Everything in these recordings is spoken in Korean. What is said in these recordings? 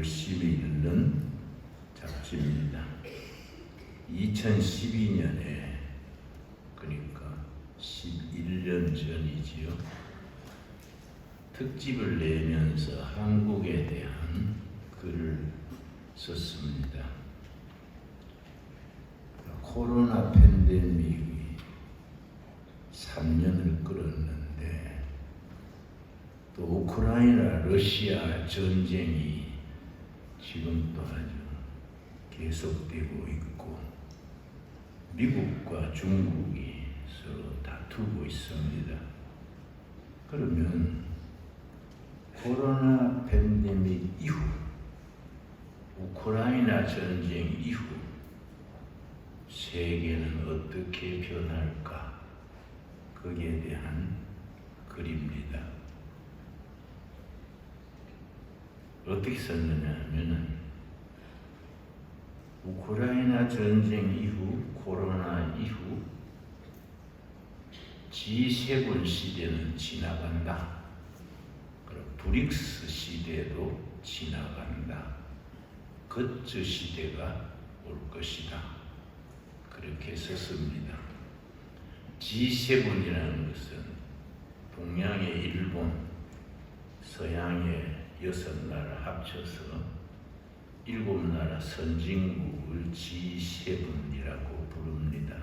열심히 읽는 잡지입니다. 2012년에 그러니까 11년 전이지요. 특집을 내면서 한국에 대한 글을 썼습니다. 코로나 팬데믹이 3년을 끌었는데 또 우크라이나 러시아 전쟁이 지금도 아주 계속되고 있고 미국과 중국이 서로 다투고 있습니다. 그러면 코로나 팬데믹 이후 우크라이나 전쟁 이후 세계는 어떻게 변할까? 거기에 대한 글입니다. 어떻게 썼느냐 하면은 우크라이나 전쟁 이후 코로나 이후 G7 시대는 지나간다. 그리고 브릭스 시대도 지나간다. 거츠 시대가 올 것이다. 그렇게 썼습니다. G7이라는 것은 동양의 일본, 서양의 6나라 합쳐서 7나라 선진국을 G7이라고 부릅니다.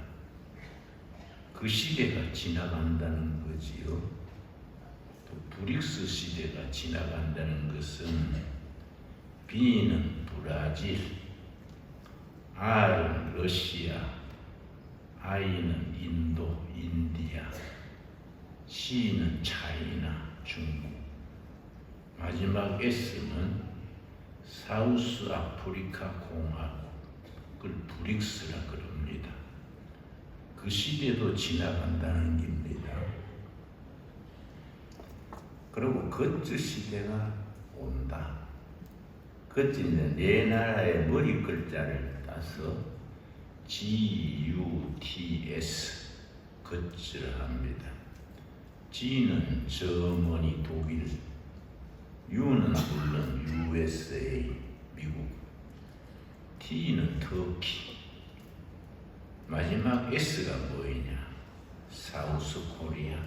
그 시대가 지나간다는 거지요. 또 브릭스 시대가 지나간다는 것은 B는 브라질, R은 러시아, I는 인도, 인디아, C는 차이나, 중국, 마지막 S는 사우스 아프리카 공화국을 브릭스라 그럽니다. 그 시대도 지나간다는 겁니다. 그리고 거츠 시대가 온다. 거츠는 네 나라의 머리 글자를 따서 GUTS 거츠를 합니다. G는 저머니 독일, U는 물론 USA 미국, T는 터키, 마지막 S가 뭐이냐? 사우스 코리아.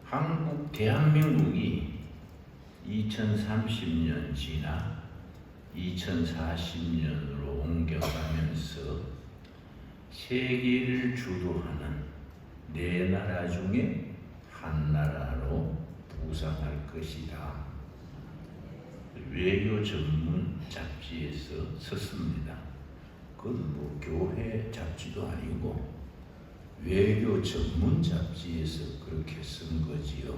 한국, 대한민국이 2030년 지나 2040년으로 옮겨가면서 세계를 주도하는 네 나라 중에 한 나라로 부상할 것이다. 외교 전문 잡지에서 썼습니다. 그건 뭐 교회 잡지도 아니고 외교 전문 잡지에서 그렇게 쓴 거지요.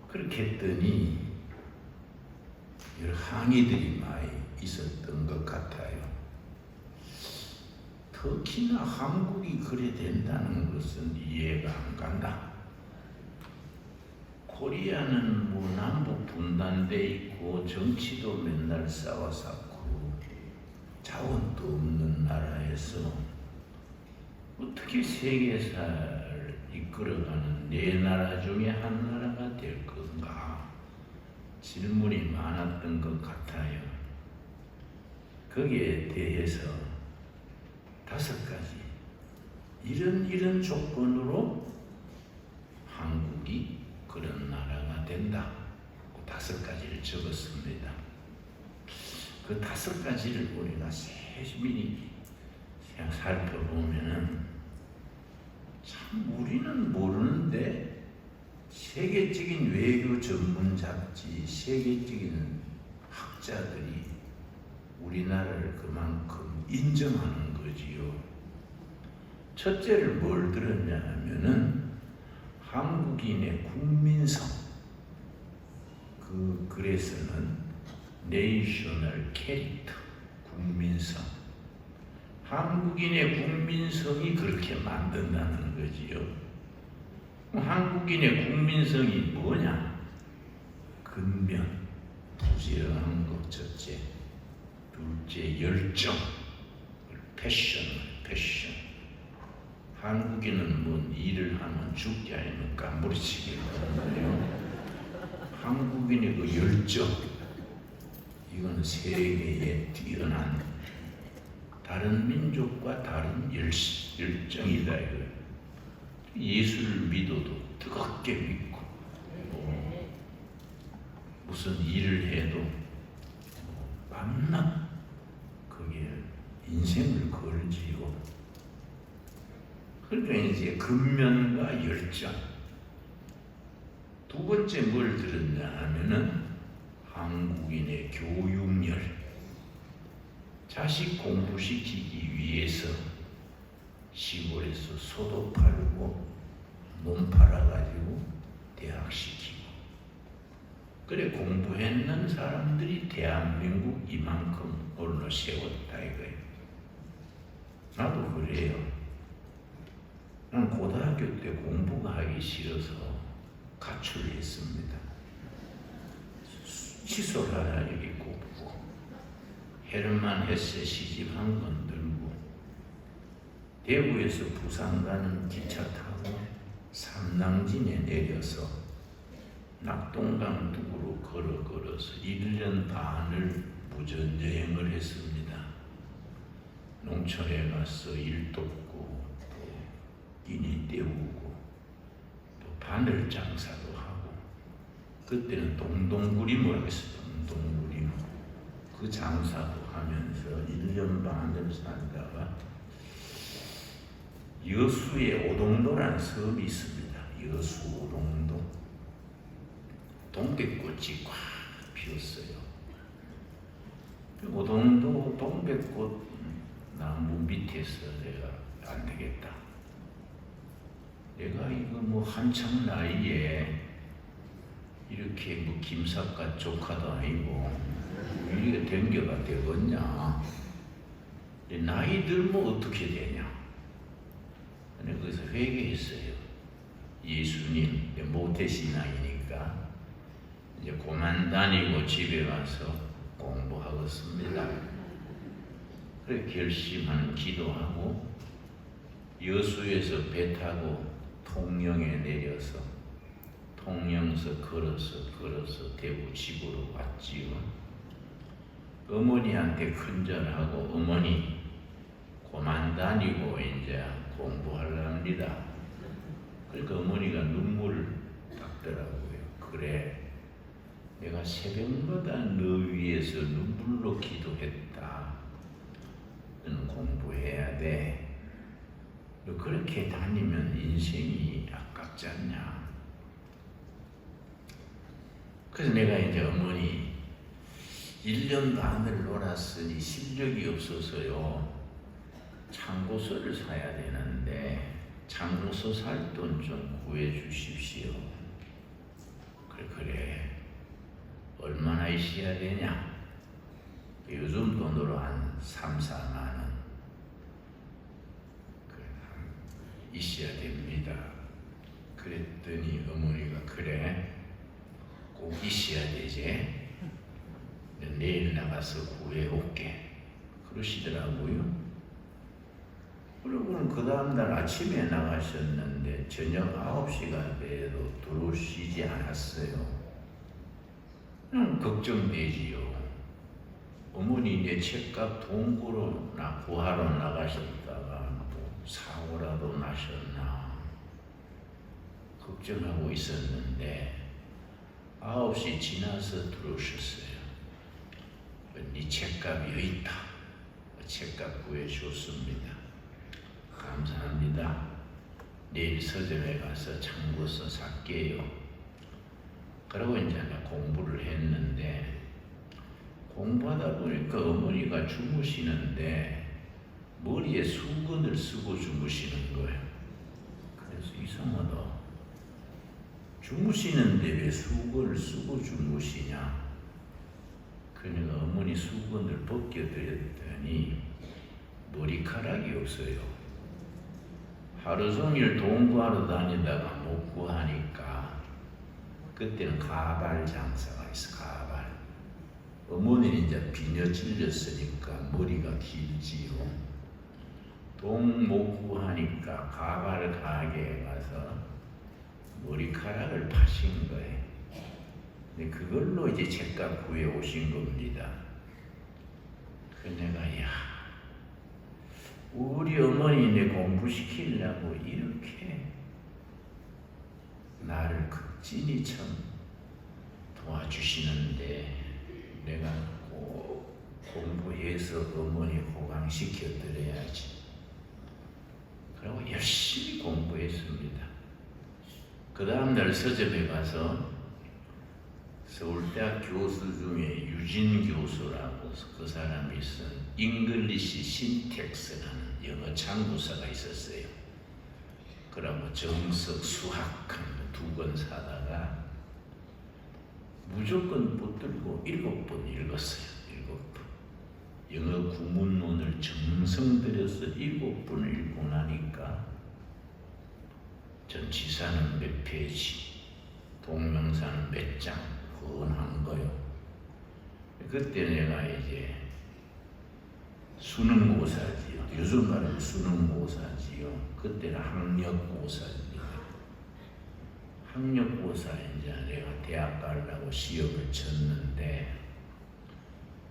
그렇게 했더니 여러 항의들이 많이 있었던 것 같아요. 특히나 한국이 그래 된다는 것은 이해가 안 간다. 코리아는 뭐 남북 분단돼 있고 정치도 맨날 싸워싸고 자원도 없는 나라에서 어떻게 세계사를 이끌어가는 네 나라 중에 한 나라가 될 건가 질문이 많았던 것 같아요. 거기에 대해서 5가지 이런 조건으로 한국이 그런 나라가 된다. 5가지를 적었습니다. 그 5가지를 우리가 세밀히 살펴보면은 참 우리는 모르는데 세계적인 외교 전문 잡지, 세계적인 학자들이 우리나라를 그만큼 인정하는 거지요. 첫째를 뭘 들었냐 하면은 한국인의 국민성, 그 글에서는 네이셔널 캐릭터, 국민성, 한국인의 국민성이 그렇게 만든다는 거지요. 한국인의 국민성이 뭐냐? 근면, 부지런한 것 첫째, 둘째 열정, 패션. 한국인은 뭐 일을 하면 죽지 아니면 깜부리치기 하는데요. 한국인의 그 열정, 이건 세계에 뛰어난 다른 민족과 다른 열정이다 이거예요. 예수를 믿어도 뜨겁게 믿고 무슨 일을 해도 밤낮 거기에 인생을 걸지요. 그러니까 이제 근면과 열정. 두 번째 뭘 들었냐 하면은 한국인의 교육열. 자식 공부시키기 위해서 시골에서 소도 팔고 몸 팔아가지고 대학 시키고, 그래 공부했는 사람들이 대한민국 이만큼 올라 세웠다 이거예요. 나도 그래요. 난 고등학교 때 공부가 하기 싫어서 가출했습니다. 취소를 하라 여기 꼽고 헤르만 헤세 시집한 건 들고 대구에서 부산 가는 기차 타고 삼낭진에 내려서 낙동강 둑으로 걸어서 1년 반을 무전여행을 했습니다. 농촌에 가서 일 돕고 또 인이 떼우고 또 바늘 장사도 하고, 그때는 동동구림을 했어요. 동동구림. 그 장사도 하면서 1년 반을 살다가 여수에 오동도라는 섬이 있습니다. 여수 오동도. 동백꽃이 꽉 피었어요. 오동도 동백꽃 나무 밑에서 내가 안 되겠다. 내가 이거 뭐 한참 나이에 이렇게 뭐 김삿갓 조카도 아니고 이게 댕겨가 되겠냐? 나이 들면 어떻게 되냐? 그래서 회개했어요. 예수님, 모태신앙이니까 이제 고만 다니고 집에 가서 공부하겠습니다. 그래 결심하는 기도하고 여수에서 배 타고 통영에 내려서 통영서 걸어서 대구 집으로 왔지요. 어머니한테 큰절하고 어머니 고만 다니고 이제 공부하랍니다. 그러니까 어머니가 눈물을 닦더라고요. 그래, 내가 새벽마다 너 위해서 눈물로 기도했다. 너는 공부해야 돼. 너 그렇게 다니면 인생이 아깝지 않냐. 그래서 내가 이제 어머니 1년 반을 놀았으니 실력이 없어서요. 참고서를 사야 되는데 참고서 살 돈 좀 구해 주십시오. 그래 얼마나 있어야 되냐? 요즘 돈으로 한 3, 4만 원 있어야 됩니다. 그랬더니 어머니가 그래 꼭 있어야 되지. 내일 나가서 구해올게 그러시더라고요. 그리고는 그 다음날 아침에 나가셨는데 저녁 9시가 돼도 들어오시지 않았어요. 걱정되지요. 어머니 내 책값 동구로 구하러 나가셨다가 뭐 사고라도 나셨나 걱정하고 있었는데 9시 지나서 들어오셨어요. 네 책값이 여기 있다. 책값 구해줬습니다. 감사합니다. 내일 서점에 가서 참고서 살게요. 그러고 이제 공부를 했는데 공부하다 보니까 어머니가 주무시는데 머리에 수건을 쓰고 주무시는 거예요. 그래서 이상하다. 주무시는데 왜 수건을 쓰고 주무시냐? 그러니까 어머니 수건을 벗겨드렸더니 머리카락이 없어요. 하루 종일 돈 구하러 다니다가 못 구하니까 그때는 가발 장사가 있어. 가발. 어머니는 이제 비녀 찔렸으니까 머리가 길지요. 돈 못 구하니까 가발 가게에 가서 머리카락을 파신 거예요. 근데 그걸로 이제 책값 구해 오신 겁니다. 그 내가 우리 어머니네 공부시키려고 이렇게 나를 극진히 참 도와주시는데 내가 꼭 공부해서 어머니 호강시켜 드려야지. 그리고 열심히 공부했습니다. 그 다음날 서점에 가서 서울대학 교수 중에 유진 교수라고 그 사람이 쓴 잉글리시 신텍스라는 영어 창구서가 있었어요. 그러면 정석, 수학 두 권 사다가 무조건 붙들고 7번 읽었어요. 7번. 영어 구문론을 정성 들여서 7번을 읽고 나니까 전치사는 몇 페이지, 동명사는 몇 장, 뻔한 거요. 그때 내가 이제 수능고사지요. 요즘 말하면 수능고사지요. 그때는 학력고사입니다. 학력고사 이제 내가 대학 가려고 시험을 쳤는데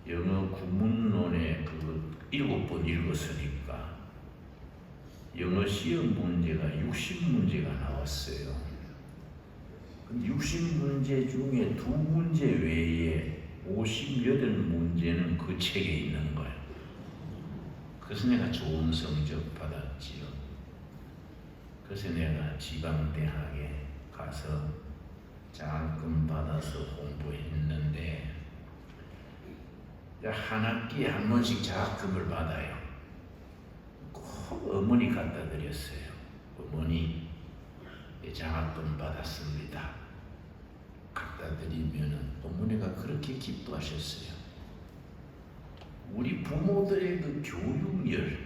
영어 구문론에 그 7번 읽었으니까 영어 시험 문제가 60문제가 나왔어요. 60문제 중에 2문제 외에 58문제는 그 책에 있는 거예요. 그래서 내가 좋은 성적 받았지요. 그래서 내가 지방대학에 가서 장학금 받아서 공부했는데 한 학기에 한 번씩 장학금을 받아요. 꼭 어머니 갖다 드렸어요. 어머니 장학금 받았습니다. 갖다 드리면은 어머니가 그렇게 기뻐하셨어요. 우리 부모들의 그 교육열,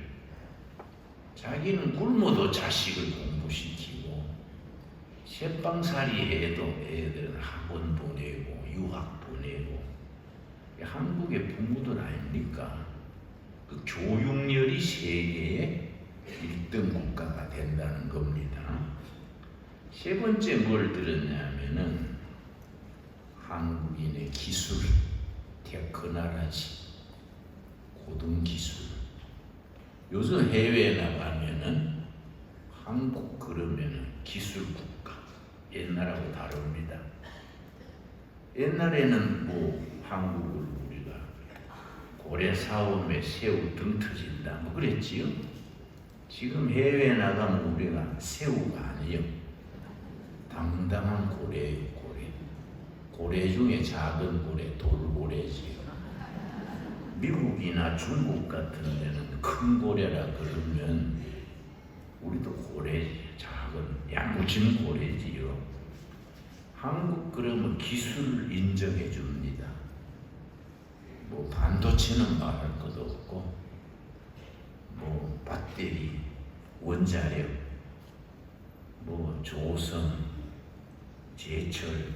자기는 굶어도 자식을 공부시키고 셋방살이 해도 애들은 학원 보내고 유학 보내고 한국의 부모들 아닙니까? 그 교육열이 세계의 1등 국가가 된다는 겁니다. 세 번째 뭘 들었냐면은 한국인의 기술, 테크놀로지, 고등기술. 요즘 해외에 나가면은 한국 그러면은 기술국가, 옛날하고 다릅니다. 옛날에는 뭐 한국을 우리가 고래 사오매 새우 등 터진다 뭐 그랬지요. 지금 해외에 나가면 우리가 새우가 아니요. 당당한 고래예요, 고래. 고래 중에 작은 고래, 돌고래지요. 미국이나 중국 같은 데는 큰 고래라 그러면 우리도 고래, 작은 야무진 고래지요. 한국 그러면 기술을 인정해 줍니다. 뭐 반도체는 말할 것도 없고 뭐 배터리, 원자력, 뭐 조선, 제철,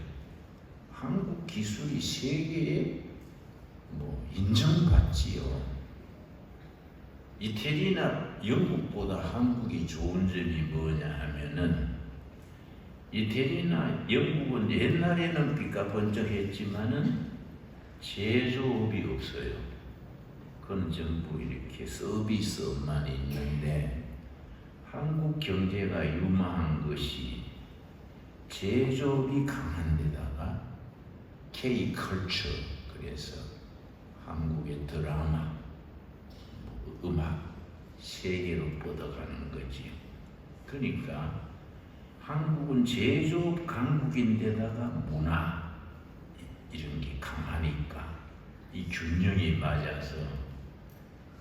한국 기술이 세계에 뭐 인정받지요. 이태리나 영국보다 한국이 좋은 점이 뭐냐 하면은 이태리나 영국은 옛날에는 삐까번쩍했지만은 제조업이 없어요. 그건 전부 이렇게 서비스업만 있는데 한국 경제가 유망한 것이 제조업이 강한 데다가 K-컬처, 그래서 한국의 드라마, 음악 세계로 뻗어가는 거지. 그러니까 한국은 제조업 강국인데다가 문화 이런 게 강하니까 이 균형이 맞아서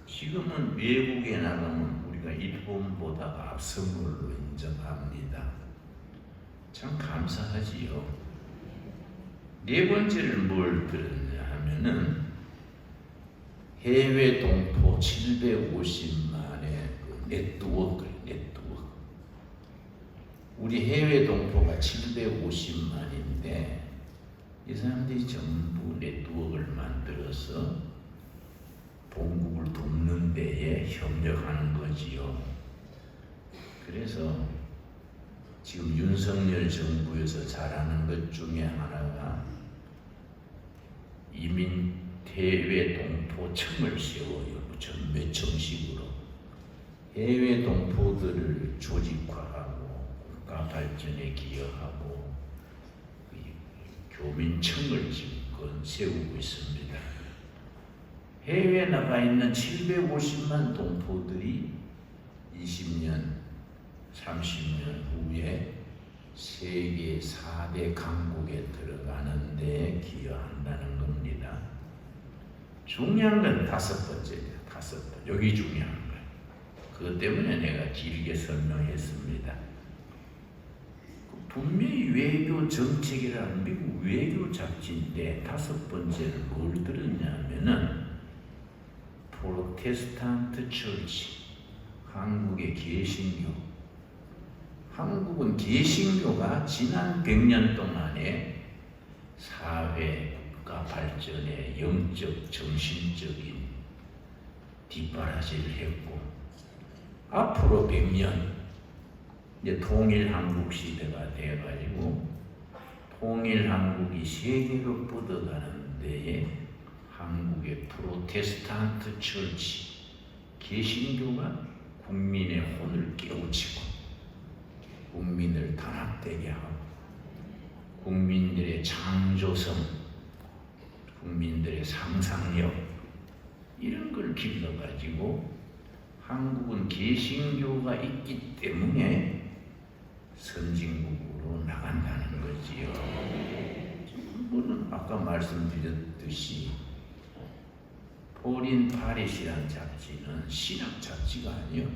지금은 외국에 나가면 우리가 일본보다 앞선 걸로 인정합니다. 참 감사하지요. 네 번째를 뭘 들었냐 하면은 해외 동포 750만의 네트워크. 우리 해외 동포가 750만인데 이 사람들이 전부 네트워크를 만들어서 본국을 돕는 데에 협력하는 거지요. 그래서 지금 윤석열 정부에서 잘하는 것 중에 하나가 이민 해외 동포청을 세워요. 전매 정식으로 해외 동포들을 조직화하고 국가 발전에 기여하고 교민청을 지금 세우고 있습니다. 해외에 나가 있는 750만 동포들이 20년, 30년 후에 세계 4대 강국에 들어가는 데 기여한다는 겁니다. 중요한 건 다섯 번째예요. 다섯 번. 여기 중요한 거예요. 그것 때문에 내가 길게 설명했습니다. 분명히 외교 정책이라는 미국 외교 잡지인데 다섯 번째는 뭘 들었냐면은 프로테스탄트 처치, 한국의 개신교. 한국은 개신교가 지난 100년 동안에 사회, 국가 발전에 영적, 정신적인 뒷바라지를 했고 앞으로 100년 이제 통일 한국 시대가 돼가지고 통일 한국이 세계로 뻗어가는 데에 한국의 프로테스탄트 처치, 개신교가 국민의 혼을 깨우치고 국민을 단합되게 하고 국민들의 창조성, 국민들의 상상력 이런 걸 길러가지고 한국은 개신교가 있기 때문에 선진국으로 나간다는 거지요. 물론 아까 말씀드렸듯이 포린 파리시라는 잡지는 신학 잡지가 아니에요.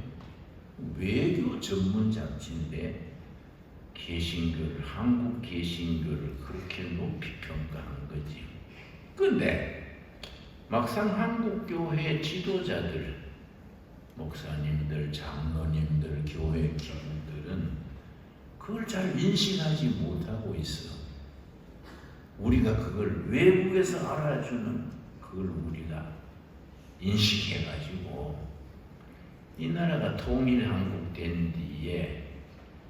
외교 전문 잡지인데 개신교를, 한국 개신교를 그렇게 높이 평가한 거지. 근데 막상 한국교회 지도자들, 목사님들, 장로님들, 교회 기구들은 그걸 잘 인식하지 못하고 있어. 우리가 그걸 외국에서 알아주는 그걸 우리가 인식해가지고 이 나라가 통일 한국 된 뒤에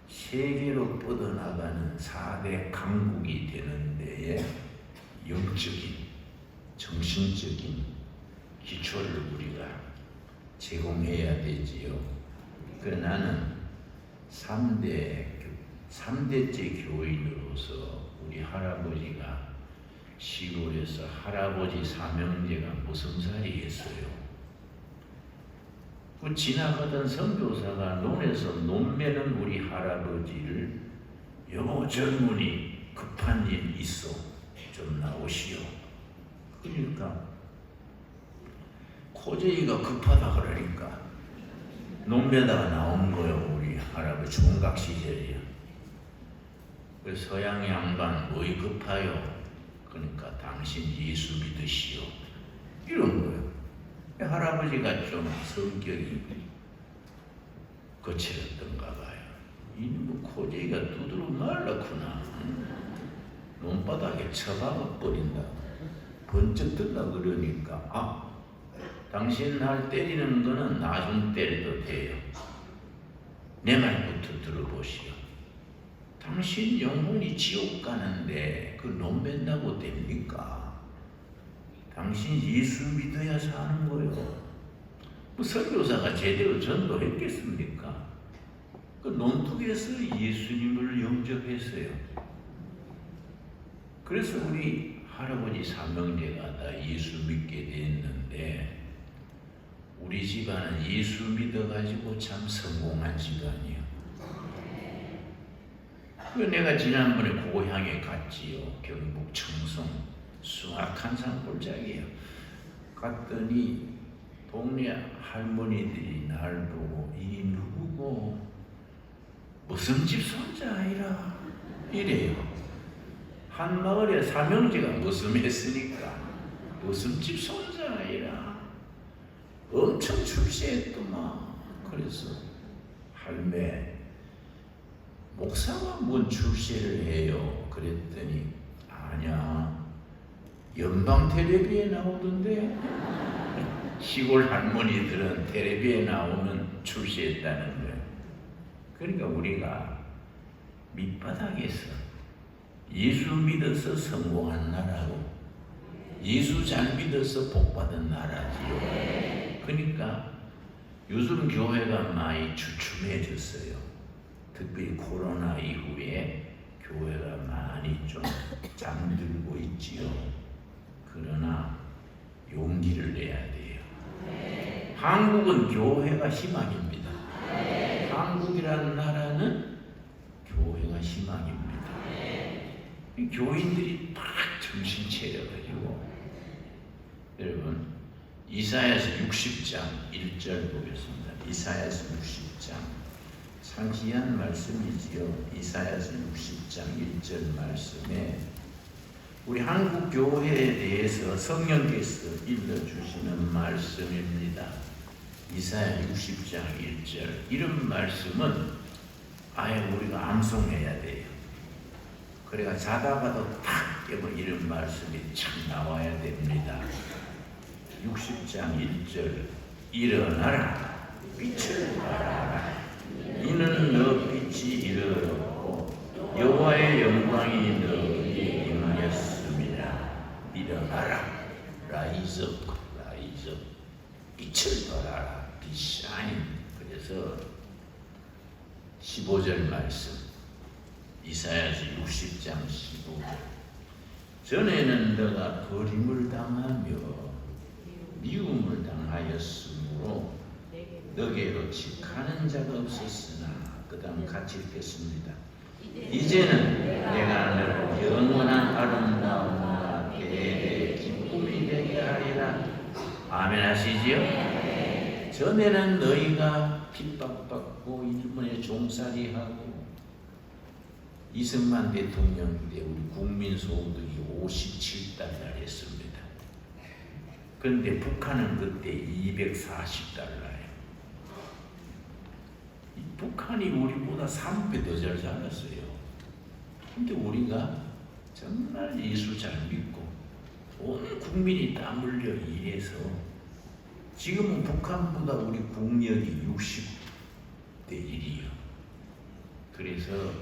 세계로 뻗어나가는 4대 강국이 되는 데에 영적인, 정신적인 기초를 우리가 제공해야 되지요. 그래서 나는 3대째 교인으로서 우리 할아버지가 시골에서 할아버지 삼형제가 무성살이 했어요. 그 지나가던 선교사가 논에서 논매는 우리 할아버지를 여보 젊은이 급한 일 있어 좀 나오시오. 그러니까 코제이가 급하다 그러니까 논매다가 나온 거예요. 우리 할아버지 총각 시절이야. 그 서양 양반 뭐이 급하요? 그러니까 당신 예수 믿으시오. 이런 거예요. 할아버지가 좀 성격이 거칠었던가 봐요. 이놈의 코제이가 두드러 말랐구나. 논바닥에 처박아 버린다. 번쩍 든다 그러니까 당신 날 때리는 거는 나 좀 때려도 돼요. 내 말부터 들어보시오. 당신 영혼이 지옥 가는데 그 논맨다고 됩니까? 당신 예수 믿어야 사는 거예요. 뭐 선교사가 제대로 전도했겠습니까? 그 논둑에서 예수님을 영접했어요. 그래서 우리 할아버지 삼형제가 다 예수 믿게 됐는데 우리 집안은 예수 믿어가지고 참 성공한 집안이에요. 그 내가 지난번에 고향에 갔지요. 경북 청송. 수확한 산골짜기예요. 갔더니 동네 할머니들이 날 보고 이 누구고 무슨 집 손자 아이라 이래요. 한 마을에 삼형제가 무슨했으니까 무슨 집 손자 아이라 엄청 출세했더만. 그래서 할매 목사가 뭔 출세를 해요? 그랬더니 아니야. 연방 텔레비에 나오던데 시골 할머니들은 텔레비에 나오면 출세했다는 거예요. 그러니까 우리가 밑바닥에서 예수 믿어서 성공한 나라고 예수 잘 믿어서 복받은 나라지요. 그러니까 요즘 교회가 많이 주춤해졌어요. 특별히 코로나 이후에 교회가 많이 좀 잠들고 있지요. 그러나 용기를 내야 돼요. 한국은 교회가 희망입니다. 한국이라는 나라는 교회가 희망입니다. 교인들이 딱 정신 차려가지고, 여러분 이사야서 60장 1절 보겠습니다. 이사야서 60장 참 귀한 말씀이지요. 이사야서 60장 1절 말씀에 우리 한국 교회에 대해서 성령께서 일러주시는 말씀입니다. 이사야 60장 1절 이런 말씀은 아예 우리가 암송해야 돼요. 그래가 자다가도 탁 깨면 이런 말씀이 참 나와야 됩니다. 60장 1절 일어나라 빛을 발하라 이는 너 빛이 이르렀고 여호와의 영광이 너에게 임하였습니다. 일어나라 라이즈 빛을 발하라 빛 샤인. 그래서 15절 말씀 이사야서 60장 15절 전에는 너가 버림을 당하며 미움을 당하였으므로 너게로 직하는 자가 없었으나 그 다음 같이 읽겠습니다. 이제는 내가 너를 영원한 아름다움과 대대의 기쁨이 되게 하리라. 아멘 하시지요? 전에는 너희가 핍박받고 일본에 종살이하고 이승만 대통령 때 우리 국민 소득이 57달러 했습니다. 그런데 북한은 그때 240달러예요. 북한이 우리보다 3배 더 잘 살았어요. 근데 우리가 정말 예수 잘 믿고 온 국민이 땀 흘려 일해서 지금은 북한보다 우리 국력이 60대 1이에요. 그래서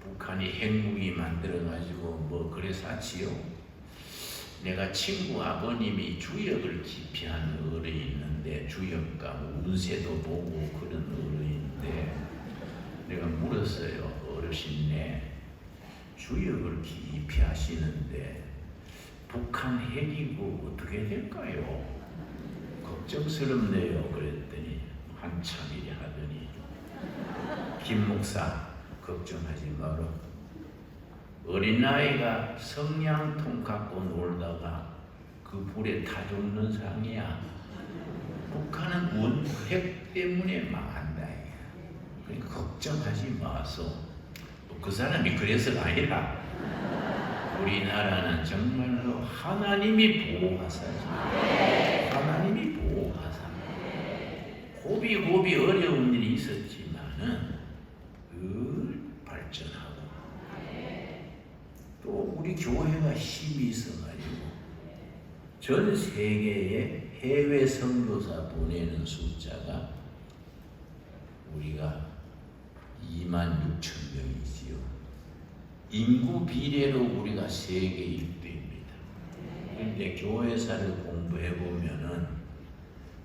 북한이 핵무기 만들어가지고 뭐 그래서 하지요. 내가 친구 아버님이 주역을 기피한 어른이 있는데 주역과 운세도 보고 그런 어른인데 내가 물었어요. 어르신네 주역을 기피하시는데 북한 핵이고 어떻게 될까요? 걱정스럽네요. 그랬더니 한참 일이 하더니 김 목사 걱정하지 마라. 어린아이가 성냥통 갖고 놀다가 그 불에 타 죽는 상이야. 북한은 핵 때문에 망한다. 그러니까 걱정하지 마소. 그 사람이 그래서가 아니라 우리나라는 정말로 하나님이 보호하사죠. 하나님이 보호하사. 고비 어려운 일이 있었지만은 늘 발전하고 또 우리 교회가 힘이 있어가지고 전 세계에 해외 선교사 보내는 숫자가 우리가 26,000명이지요. 인구 비례로 우리가 세계 1등입니다. 그런데 교회사를 공부해 보면은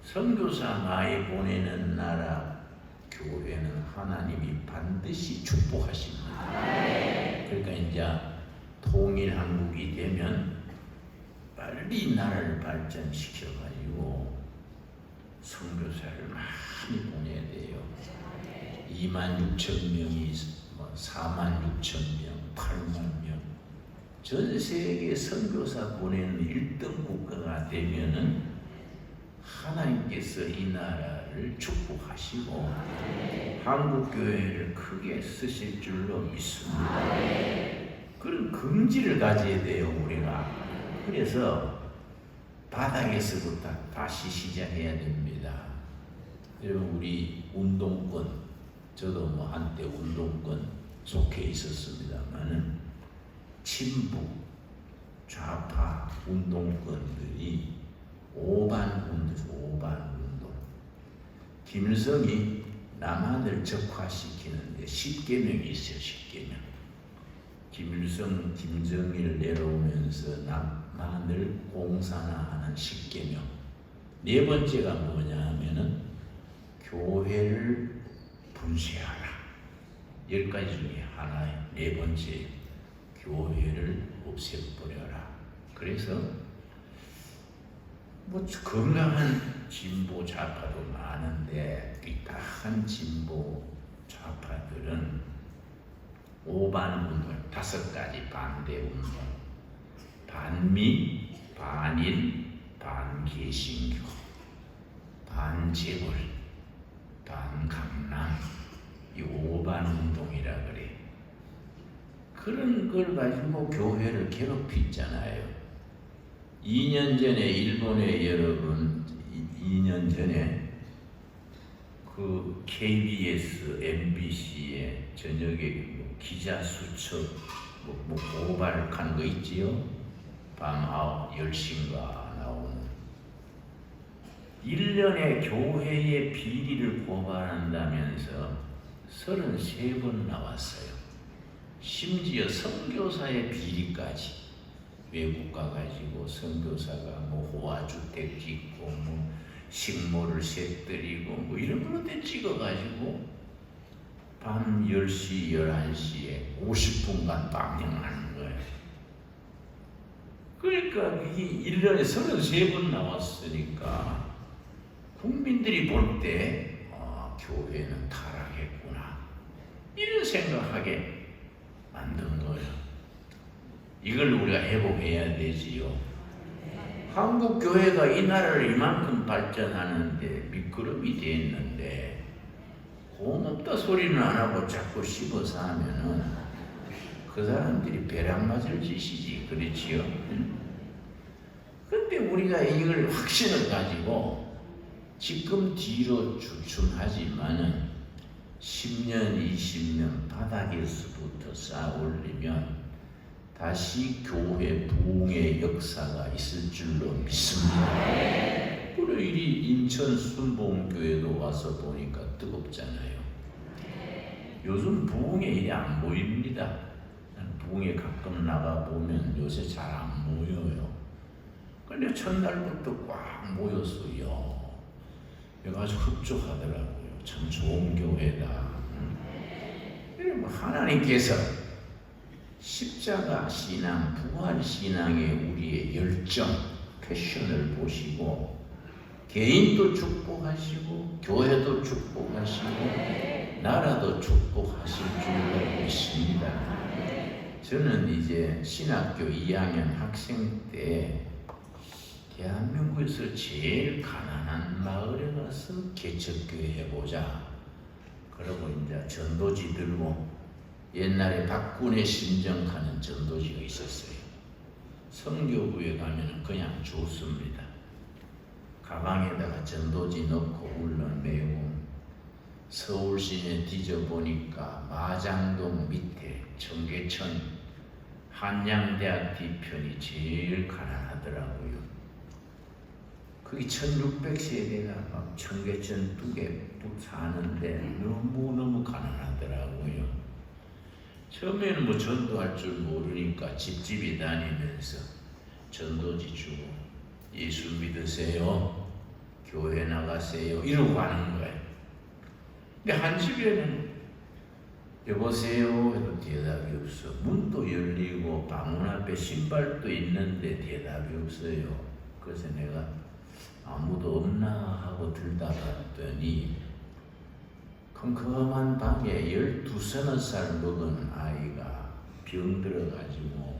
선교사 많이 보내는 나라 교회는 하나님이 반드시 축복하십니다. 그러니까 이제 통일 한국이 되면 빨리 나라를 발전시켜가지고 선교사를 많이 보내야 돼요. 26,000명이 46,000명, 80,000명. 전 세계 선교사 보내는 1등 국가가 되면은 하나님께서 이 나라를 축복하시고 한국 교회를 크게 쓰실 줄로 믿습니다. 그런 긍지를 가져야 돼요, 우리가. 그래서 바닥에서부터 다시 시작해야 됩니다. 여러분, 우리 운동권, 저도 뭐 한때 운동권 속해 있었습니다만은 친북, 좌파 운동권들이 오반 운동. 김일성이 남한을 적화시키는데 10계명이 있어요. 10계명. 김일성, 김정일 내려오면서 남한을 공산화하는 10개명. 네 번째가 뭐냐 하면은 교회를 분쇄하라. 10가지 중에 하나에 네 번째 교회를 없애버려라. 그래서 뭐 건강한 진보 좌파도 많은데 삐딱한 진보 좌파들은 오반운동 5가지 반대 운동, 반미, 반일, 반개신교, 반재벌, 반강남, 이 오반운동이라 그래. 그런 걸 가지고 교회를 괴롭히잖아요. 2년 전에 일본에 여러분 2년 전에 그 KBS, MBC에 저녁에 기자 수첩 고발한 거 있지요? 밤 10시인가 나오는 1년에 교회의 비리를 고발한다면서 33번 나왔어요. 심지어 선교사의 비리까지 외국 가가지고 선교사가 뭐 호화주택 짓고 뭐 식모를 세뜨리고 뭐 이런 거를 찍어가지고 밤 10시, 11시에 50분간 방영하는 거예요. 그러니까 이게 1년에 33번 나왔으니까 국민들이 볼 때 교회는 타락했구나 이런 생각하게 만든 거예요. 이걸 우리가 회복해야 되지요. 한국 교회가 이 나라를 이만큼 발전하는데 미끄럼이 돼 있는데 고맙다 소리는 안 하고 자꾸 씹어서 하면은 그 사람들이 벼락 맞을 짓이지. 그렇지요? 근데 우리가 이걸 확신을 가지고 지금 뒤로 주춤하지만은 10년, 20년 바닥에서부터 쌓아 올리면 다시 교회 부흥의 역사가 있을 줄로 믿습니다. 그리고 이 인천 순복음교회도 와서 보니까 뜨겁잖아요. 요즘 부흥의 일이 안 보입니다. 부흥에 가끔 나가보면 요새 잘 안 모여요. 근데 첫날부터 꽉 모였어요. 그래가지고 흡족하더라고요. 참 좋은 교회다. 뭐 하나님께서 십자가 신앙, 부활 신앙에 우리의 열정, 패션을 보시고 개인도 축복하시고 교회도 축복하시고 나라도 축복하실 줄로 믿습니다. 저는 이제 신학교 2학년 학생 때 대한민국에서 제일 가난한 마을에 가서 개척교회 해보자. 그러고 이제 전도지 들고 옛날에 박군의 심정하는 전도지가 있었어요. 성교구에 가면 그냥 좋습니다. 가방에다가 전도지 넣고 울러내고 서울시내 뒤져보니까 마장동 밑에 청계천 한양대학 뒤편이 제일 가난하더라고요. 거기 1600세대가 막 청계천 2개 사는데 너무너무 가난하더라고요. 처음에는 뭐 전도할 줄 모르니까 집집이 다니면서 전도지 주고 예수 믿으세요, 교회 나가세요 이러고 하는 거예요. 근데 한 집에는 여보세요 해도 대답이 없어. 문도 열리고 방문 앞에 신발도 있는데 대답이 없어요. 그래서 내가 아무도 없나 하고 들다 봤더니 컴컴한 방에 12~13살 먹은 아이가 병 들어가지고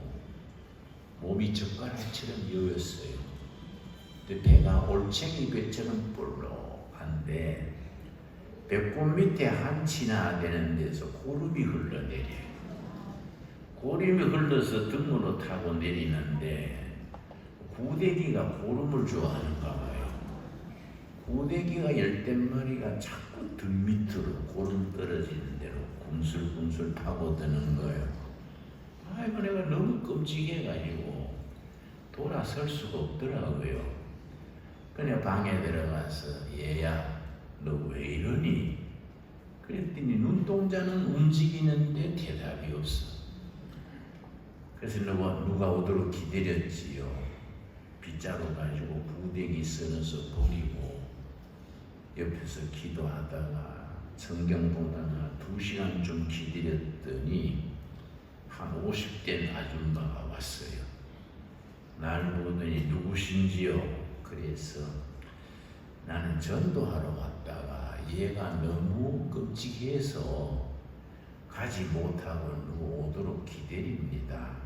몸이 젓가락처럼 여였어요. 근데 배가 올챙이 배처럼 볼록한데 배꼽 밑에 한치나 되는 데서 고름이 흘러내려요. 고름이 흘러서 등으로 타고 내리는데 구데기가 고름을 좋아하는가 봐요. 구데기가 10댓마리가 자꾸 등 밑으로 고름 떨어지는 대로 군술군술 파고드는 거예요. 아이고 내가 너무 끔찍해가지고 돌아설 수가 없더라고요. 그냥 방에 들어가서 얘야 너 왜 이러니? 그랬더니 눈동자는 움직이는데 대답이 없어. 그래서 누가 오도록 기다렸지요. 빗자루 가지고 구데기 썰어서 버리고 옆에서 기도하다가 성경 보다가 2시간 좀 기다렸더니 한 50대 아줌마가 왔어요. 날 보더니 누구신지요? 그래서 나는 전도하러 왔다가 얘가 너무 끔찍해서 가지 못하고 누구 오도록 기다립니다.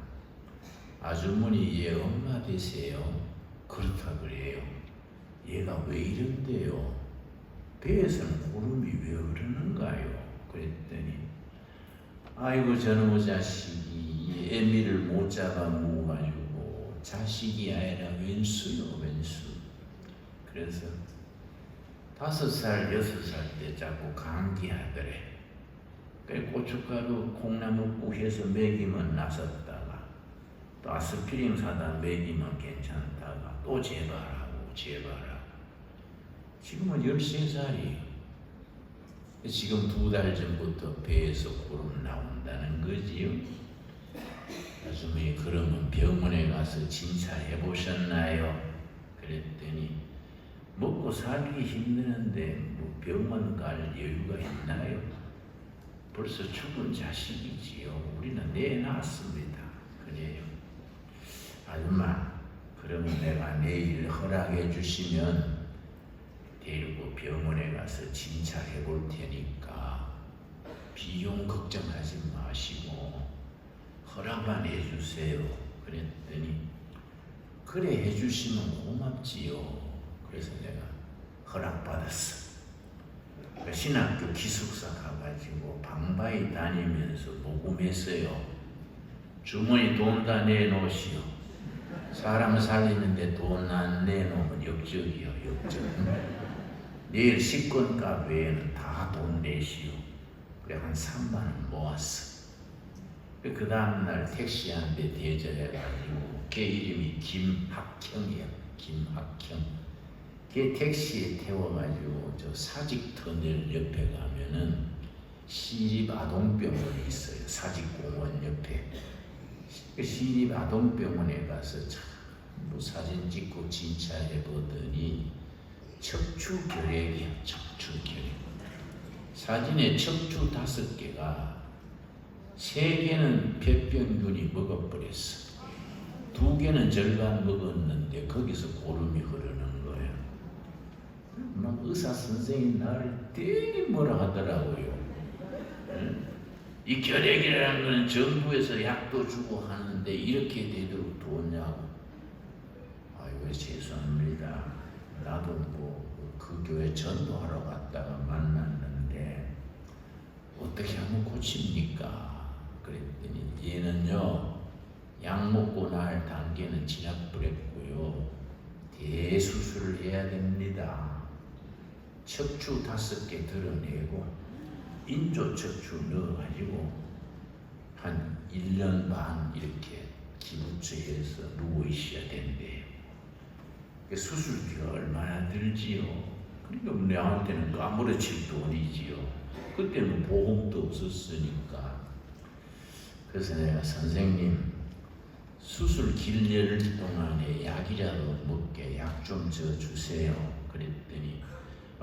아주머니 얘 엄마 되세요? 그렇다 그래요. 얘가 왜 이런데요? 배에서는 구름이 왜 흐르는가요? 그랬더니 아이고 저놈의 자식이 애미를 못 잡아 먹어가지고 자식이 아니라 왼수요 왼수. 그래서 5살 6살 때 자꾸 감기하더래. 그래 고춧가루 콩나물국 해서 먹이면 나섰다가 또 아스피린 사다 먹이면 괜찮다가 또 재발하고 지금은 13살이에요. 지금 2달 전부터 배에서 구름 나온다는 거지요. 아주머니 그러면 병원에 가서 진찰해 보셨나요? 그랬더니 먹고 살기 힘드는데 뭐 병원 갈 여유가 있나요? 벌써 죽은 자식이지요. 우리는 내놨습니다. 그래요. 아줌마 그러면 내가 내일 허락해 주시면 데리고 병원에 가서 진찰해 볼 테니까 비용 걱정하지 마시고 허락만 해주세요. 그랬더니 그래 해주시면 고맙지요. 그래서 내가 허락받았어. 신학교 기숙사 가가지고 방바이 다니면서 녹음했어요. 주머니 돈 다 내놓으시오. 사람 살리는데 돈 안 내놓으면 역적이요 역적. 내일 식권값 외에는 다 돈 내시오. 그래 한 3만 원 모았어. 그 다음날 택시 한 대 대절해가지고 걔 이름이 김학형이야. 김학형. 걔 택시에 태워가지고 저 사직터널 옆에 가면은 시립아동병원이 있어요. 사직공원 옆에. 그 시립아동병원에 가서 전부 사진 찍고 진찰해 보더니 척추결핵이야. 척추결핵. 사진에 척추 5개가 3개는 폐병균이 먹어버렸어. 2개는 절반 먹었는데 거기서 고름이 흐르는 거예요. 막 의사 선생님 나를 되게 뭐라 하더라고요. 이 결핵이라는 건 정부에서 약도 주고 하는데 이렇게 되도록 도냐고. 아이고 죄송합니다. 나도 뭐 그 교회 전도하러 갔다가 만났는데 어떻게 하면 고칩니까? 그랬더니 얘는요 약 먹고 날 단계는 지나버렸고요 대수술을 해야 됩니다. 척추 5개 드러내고 인조 척추 넣어가지고 한 1년 반 이렇게 기부처에서 누워 있어야 된대요. 수술비가 얼마나 들지요? 그러니까 내한테는 까무러칠 돈이지요. 그때는 보험도 없었으니까. 그래서 내가 선생님 수술 길 열흘 동안에 약이라도 먹게 약 좀 주세요. 그랬더니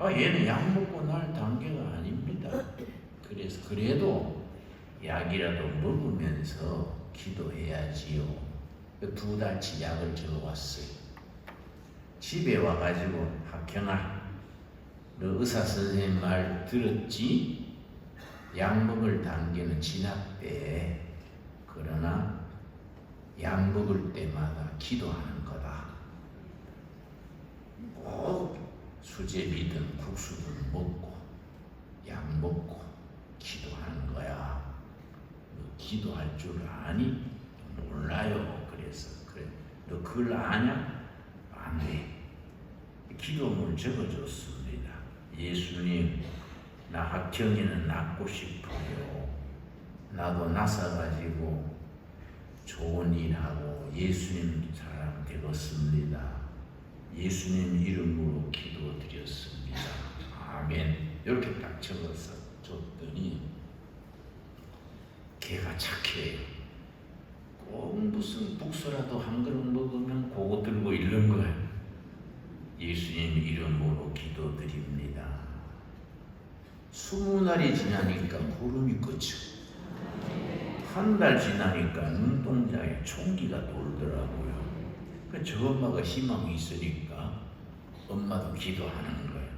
얘는 약 먹고 날 단계가 아닙니다. 그래서 그래도 약이라도 먹으면서 기도해야지요. 2달치 약을 적어왔어요. 집에 와가지고 학형아 너 의사 선생님 말 들었지? 약 먹을 단계는 지났대. 그러나 약 먹을 때마다 기도하는 거다. 꼭 수제비든 국수든 먹고 약 먹고 기도하는 거야. 너 기도할 줄 아니? 몰라요. 그래서 그래 너 그걸 아냐? 안 돼. 기도문을 적어줬습니다. 예수님 나 학형이는 낫고 싶어요. 나도 나서가지고 좋은 일하고 예수님 사람 되겠습니다. 예수님 이름으로 기도드렸습니다. 아멘. 이렇게 딱 적어서 줬더니 걔가 착해요. 꼭 무슨 국수라도 한 그릇 먹으면 그거 들고 이런 거예요. 예수님 이름으로 기도드립니다. 20날이 지나니까 구름이 그쳐. 한 달 지나니까 눈동자에 총기가 돌더라고요. 저 엄마가 희망이 있으니까 엄마도 기도하는 거예요.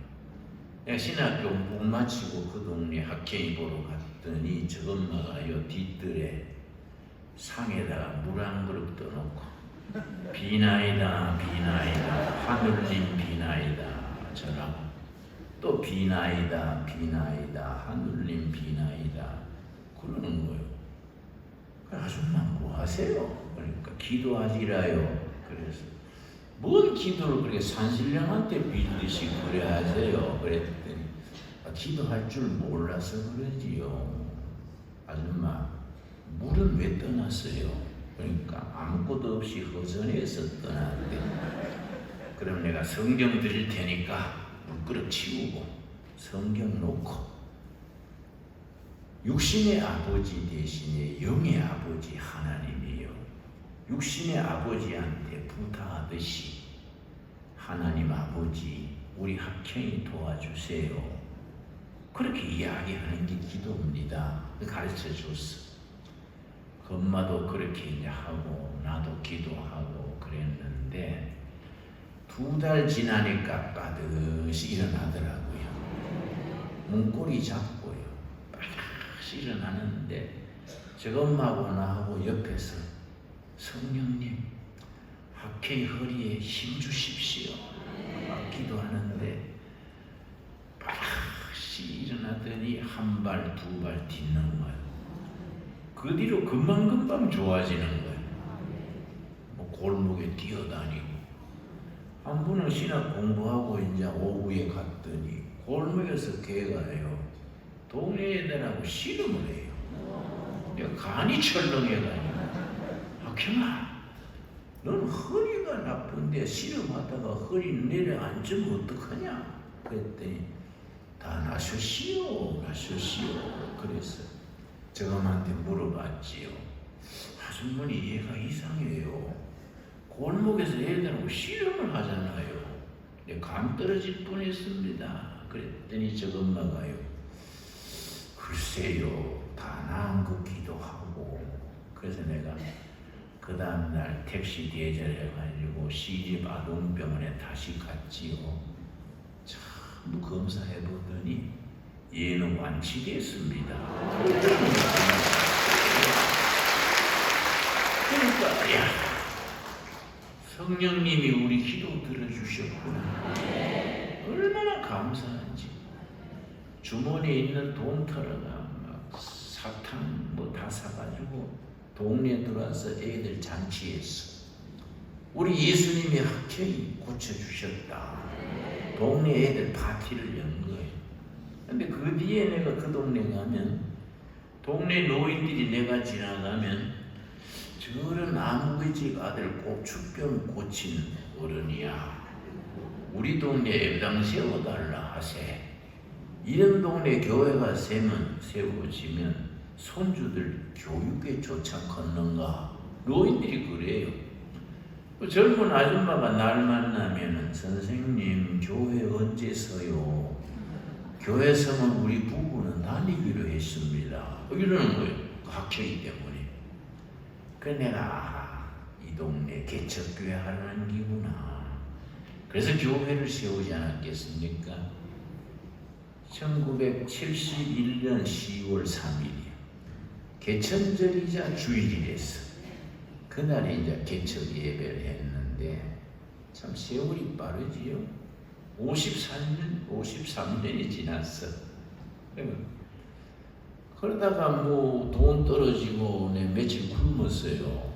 내가 신학교 못 마치고 그 동네 학회에 보러 갔더니 저 엄마가 요 뒷뜰에 상에다가 물 한 그릇 떠놓고 비나이다 비나이다 하늘님 비나이다 저라고 또 비나이다 비나이다 하늘님 비나이다 그러는 거예요. 아줌마 뭐 하세요? 그러니까 기도하시라요. 그래서 뭔 기도를 그렇게 산신령한테 빌듯이 그래 하세요? 그랬더니 기도할 줄 몰라서 그러지요. 아줌마 물은 왜 떠났어요? 그러니까 아무것도 없이 허전해서 떠났대. 그럼 내가 성경 드릴 테니까 물그릇 치우고 성경 놓고 육신의 아버지 대신에 영의 아버지 하나님이요. 육신의 아버지한테 부탁하듯이 하나님 아버지 우리 학형이 도와주세요. 그렇게 이야기하는 게 기도입니다. 가르쳐 줬어. 그 엄마도 그렇게 이제 하고 나도 기도하고 그랬는데 2달 지나니까 빠듯이 일어나더라고요. 문고리 잡고요. 빠듯이 일어나는데 저 엄마하고 나하고 옆에서 성령님 학회의 허리에 힘 주십시오. 기도하는데 빠듯이 일어나더니 한 발, 2발 딛는 거예요. 그 뒤로 금방금방 좋아지는 거예요. 뭐 골목에 뛰어다니고 한 번은 신학 공부하고 이제 오후에 갔더니 골목에서 걔가요 동네 애들하고 씨름을 해요. 내가 간이 철렁해가지고 학형아 넌 허리가 나쁜데 씨름하다가 허리 내려앉으면 어떡하냐 그랬더니 다 나셨시오 그래서 저감한테 물어봤지요. 아주머니 얘가 이상해요. 골목에서 애들하고 씨름을 하잖아요. 감 떨어질 뻔했습니다. 그랬더니 저 엄마가요. 글쎄요. 다 나은 것기도 하고. 그래서 내가 그 다음날 택시 대절해가지고 시집 아동병원에 다시 갔지요. 참 검사해보더니 얘는 완치됐습니다. 그러니까 야 성령님이 우리 기도 들어주셨구나. 얼마나 감사한지. 주머니에 있는 돈 털어가 막 사탕 뭐 다 사가지고 동네에 들어와서 애들 잔치했어. 우리 예수님이 학회에 고쳐주셨다. 동네 애들 파티를 연 거예요. 근데 그 뒤에 내가 그 동네 가면 동네 노인들이 내가 지나가면 저런 아무개집 아들 고추병 고친 어른이야. 우리 동네에 예당 세워달라 하세. 이런 동네 교회가 세워지면 손주들 교육에 좋지 않겠는가. 노인들이 그래요. 젊은 아줌마가 날 만나면 선생님 교회 언제 서요? 교회 서면 우리 부부는 다니기로 했습니다. 이러는 거예요. 학교이기 때문에. 그래서 내가 이 동네 개척교회 하려는 기구나. 그래서 교회를 세우지 않았겠습니까? 1971년 10월 3일이요. 개천절이자 주일이랬어. 그날에 이제 개척 예배를 했는데 참 세월이 빠르지요. 53년이 지났어. 그러다가 뭐 돈 떨어지고 내 며칠 굶었어요.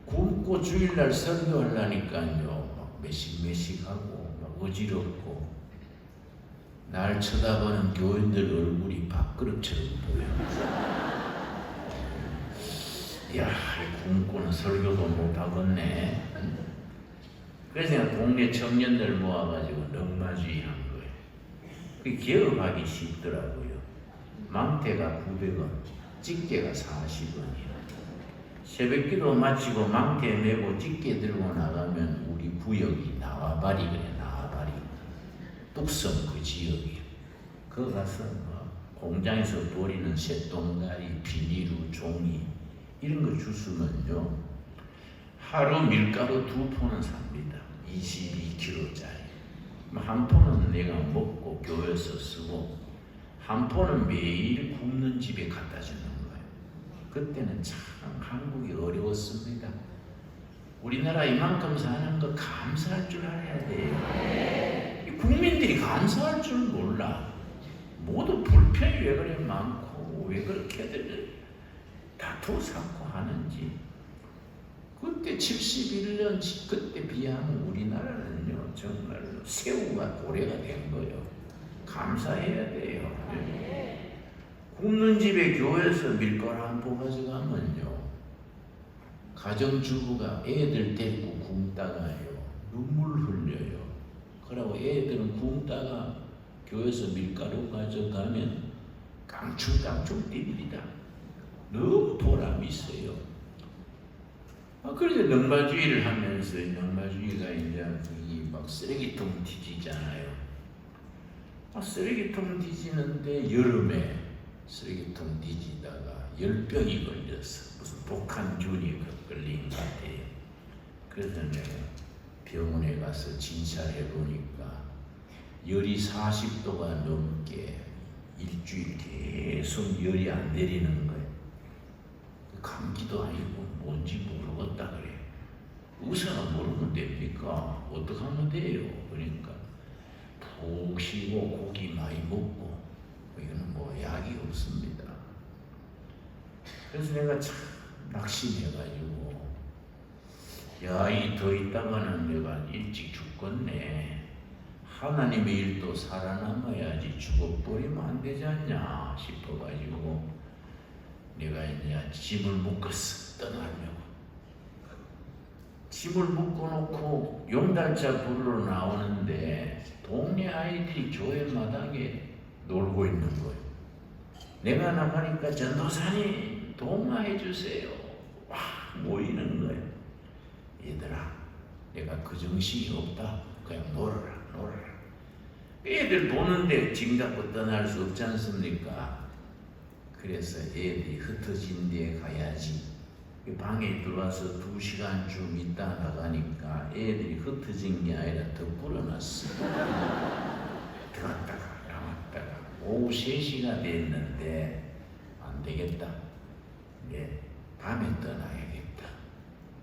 굶고 주일날 설교하려니까요. 막 매식하고 막 어지럽고 날 쳐다보는 교인들 얼굴이 밥그릇처럼 보여. 야, 굶고는 설교도 못하겠네. 그래서 내가 동네 청년들 모아가지고 넉마주의 한 거예요. 그 개업하기 쉽더라고요. 망태가 900원, 집게가 40원이에요. 새벽기도 마치고 망태 메고 찌개 들고 나가면 우리 구역이 나와바리 그래. 나와바리 뚝섬 그 지역이. 그 가서 공장에서 버리는 쇳동가리, 비닐루, 종이 이런 거 주스면요 하루 밀가루 2폰은 삽니다. 22kg짜리. 한 폰은 내가 먹고 교회에서 쓰고 한 폰은 매일 굽는 집에 갖다 주는 거예요. 그때는 참 한국이 어려웠습니다. 우리나라 이만큼 사는 거 감사할 줄 알아야 돼요. 국민들이 감사할 줄 몰라. 모두 불편이 왜 그래 많고 왜 그렇게들 다투 삼고 하는지. 그때 71년 그때 비하면 우리나라는요 정말로 새우가 고래가 된 거예요. 감사해야 돼요. 굽는 집에 교회에서 밀가루 한 포 가져가면요 가정주부가 애들 데리고 굶다가요 눈물 흘려요. 그러고 애들은 굶다가 교회에서 밀가루 가져가면 깡충깡충 뜁니다. 너무 보람이 있어요. 그래서 넉마주의를 하면서 넉마주의가 이제 막 쓰레기통 뒤지잖아요. 쓰레기통 뒤지는데 여름에 쓰레기통 뒤지다가 열병이 걸려서 무슨 복한균이 걸린 것 같아요. 그래서 내가 병원에 가서 진찰해 보니까 열이 40도가 넘게 일주일 계속 열이 안 내리는 거예요. 감기도 아니고 뭔지 모르겠다 그래. 의사가 모르면 됩니까? 어떻게 하면 돼요? 그러니까 푹 쉬고 고기 많이 먹고 이거는 뭐 약이 없습니다. 그래서 내가 참 낙심해가지고 야, 이 더 있다가는 내가 일찍 죽겠네. 하나님의 일도 살아남아야지 죽어버리면 안 되지 않냐 싶어가지고 내가 이제 짐을 묶었어. 떠나려고. 짐을 묶어놓고 용달차 부르러 나오는데 동네 아이들이 교회 마당에 놀고 있는 거예요. 내가 나가니까 전도사님 동화해 주세요. 와 모이는 거예요. 얘들아 내가 그 정신이 없다. 그냥 놀아라. 애들 보는데 짐 갖고 떠날 수 없지 않습니까? 그래서 애들이 흩어진 데에 가야지. 방에 들어와서 2시간쯤 있다 나가니까 애들이 흩어진 게 아니라 더 불어났어. 들어갔다가 나왔다가 오후 3시가 됐는데 안 되겠다. 네, 밤에 떠나야겠다.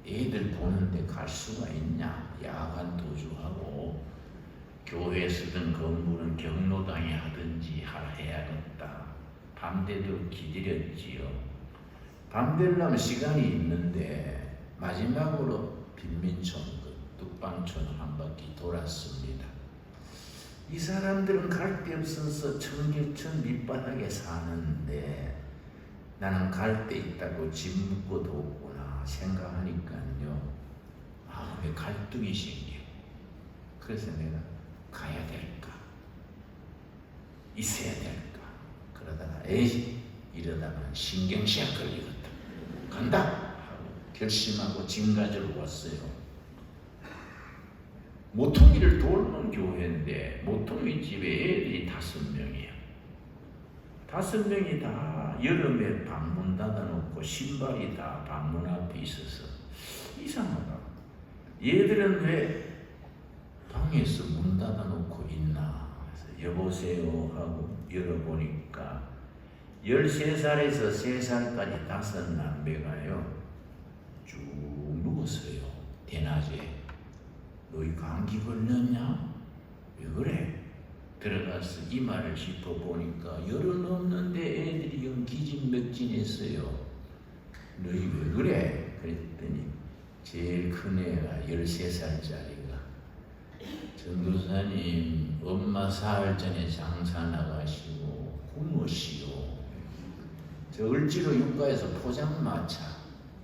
애들 보는데 갈 수가 있냐? 야간 도주하고 교회 쓰던 건물은 경로당에 하든지 해야겠다. 밤새도록 기다렸지요. 밤 되려면 시간이 있는데 마지막으로 빈민촌, 뚝방촌 한 바퀴 돌았습니다. 이 사람들은 갈 데 없어서 청계천 밑바닥에 사는데 나는 갈 데 있다고 집 묻고도 없구나 생각하니까요 마음에 갈등이 생겨. 그래서 내가 가야 될까 있어야 될까 그러다가 에이 이러다가 신경시약 걸리거든. 간다 하고 결심하고 짐 가지러 왔어요. 모퉁이를 돌는 교회인데 모퉁이 집에 애들이 5명이야. 5명이 다 여름에 방문 닫아놓고 신발이 다 방문 앞에 있어서 이상하다. 얘들은 왜 방에서 문 닫아놓고 있나? 그래서 여보세요 하고 열어보니까 13살에서 3살까지 5남매가요 쭉 누웠어요. 대낮에. 너희 감기 걸렸냐? 왜 그래? 들어가서 이마를 짚어보니까 열은 없는데 애들이 영 기진맥진했어요. 너희 왜 그래? 그랬더니 제일 큰 애가 13살짜리가 전도사님 엄마 사흘 전에 장사 나가시고 굶으시오. 저 을지로 육가에서 포장마차,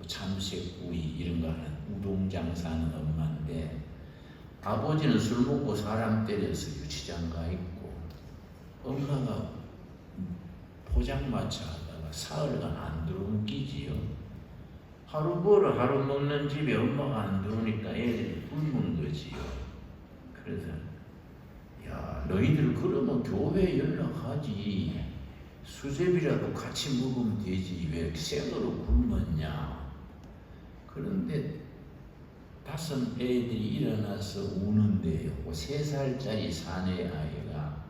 참새구이 이런 거 하는 우동 장사하는 엄마인데 아버지는 술 먹고 사람 때려서 유치장 가 있고 엄마가 포장마차 하다가 사흘간 안 들어온 끼지요. 하루 벌어 하루 먹는 집에 엄마가 안 들어오니까 애들이 굶은 거지요. 그래서 야, 너희들 그러면 교회 연락하지. 수제비라도 같이 먹으면 되지. 왜 생으로 굶었냐. 그런데 5 애들이 일어나서 우는데요. 3살짜리 사내 아이가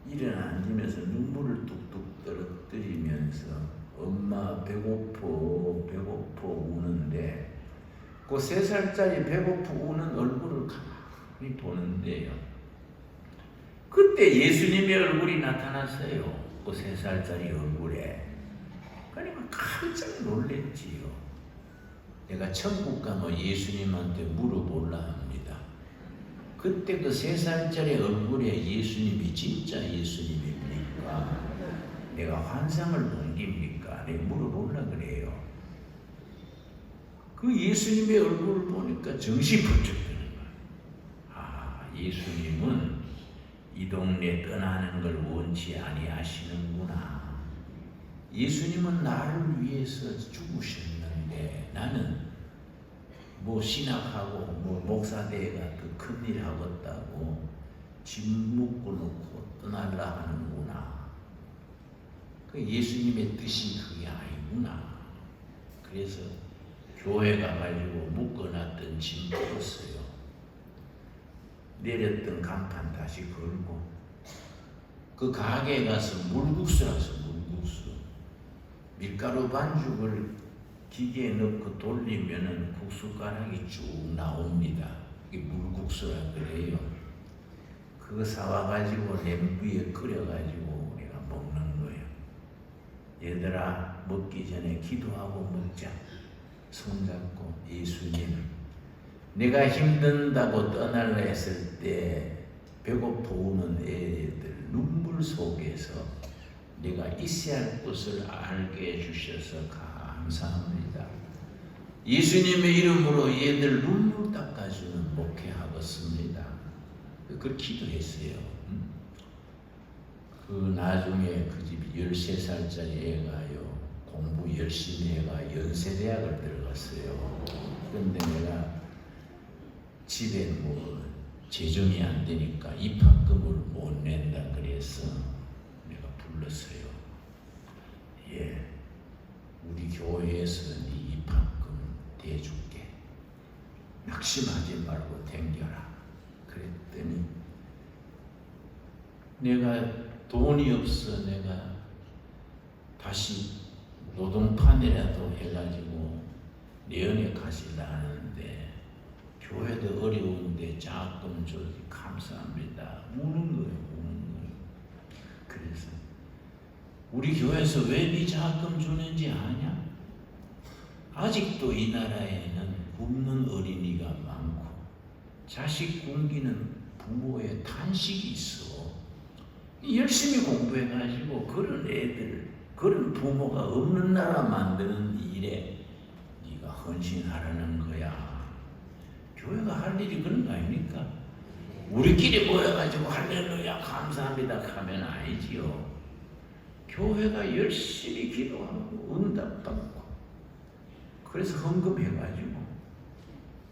일어나 앉으면서 눈물을 뚝뚝 떨어뜨리면서 엄마 배고파 우는데 그 3살짜리 배고파 우는 얼굴을 가만히 보는데요. 그때 예수님의 얼굴이 나타났어요. 그 3살짜리 얼굴에. 그러니까 깜짝 놀랬지요. 내가 천국 가면 예수님한테 물어보려 합니다. 그때 그 3살짜리 얼굴에 예수님이 진짜 예수님입니까? 내가 환상을 본 겁니까? 내가 물어보려 그래요. 그 예수님의 얼굴을 보니까 정신이 번쩍 드는 거예요. 아, 예수님은 이 동네 떠나는 걸 원치 아니하시는구나. 예수님은 나를 위해서 죽으셨는데 나는 뭐 신학하고 뭐 목사대회가 더 큰일 하겠다고 집 묶어놓고 떠날라 하는구나. 그 예수님의 뜻이 그게 아니구나. 그래서 교회 가가지고 묶어놨던 짐 풀었어요. 내렸던 간판 다시 걸고 그 가게에 가서 물국수라서 물국수 밀가루 반죽을 기계에 넣고 돌리면은 국수가락이 쭉 나옵니다. 이게 물국수라 그래요. 그거 사와가지고 냄비에 끓여가지고 우리가 먹는 거예요. 얘들아 먹기 전에 기도하고 먹자. 손잡고 예수님 내가 힘든다고 떠날라 했을 때 배고파 우는 애들 눈물 속에서 내가 있어야 할 것을 알게 해주셔서 감사합니다. 예수님의 이름으로 얘들 눈물 닦아주는 목회하겠습니다. 그걸 기도했어요. 그 나중에 그 집이 13살짜리 애가요. 공부 열심히 해가 연세대학을 들어갔어요. 그런데 내가 집에 뭐 재정이 안 되니까 입학금을 못 낸다 그래서 내가 불렀어요. 예, 우리 교회에서 네 입학금 대줄게. 낙심하지 말고 댕겨라. 그랬더니 내가 돈이 없어. 내가 다시 노동판이라도 해가지고 내연에 가시려 하는데 교회도 어려운데 장학금 줘서 감사합니다. 우는 거예요. 우는 거예요. 그래서 우리 교회에서 왜 네 장학금 주는지 아냐? 아직도 이 나라에는 굶는 어린이가 많고 자식 굶기는 부모의 탄식이 있어. 열심히 공부해가지고 그런 애들, 그런 부모가 없는 나라 만드는 일에 네가 헌신하라는 거야. 교회가 할 일이 그런 거 아닙니까? 우리끼리 모여가지고 할렐루야 감사합니다 하면 아니지요. 교회가 열심히 기도하고 응답받고 그래서 헌금해가지고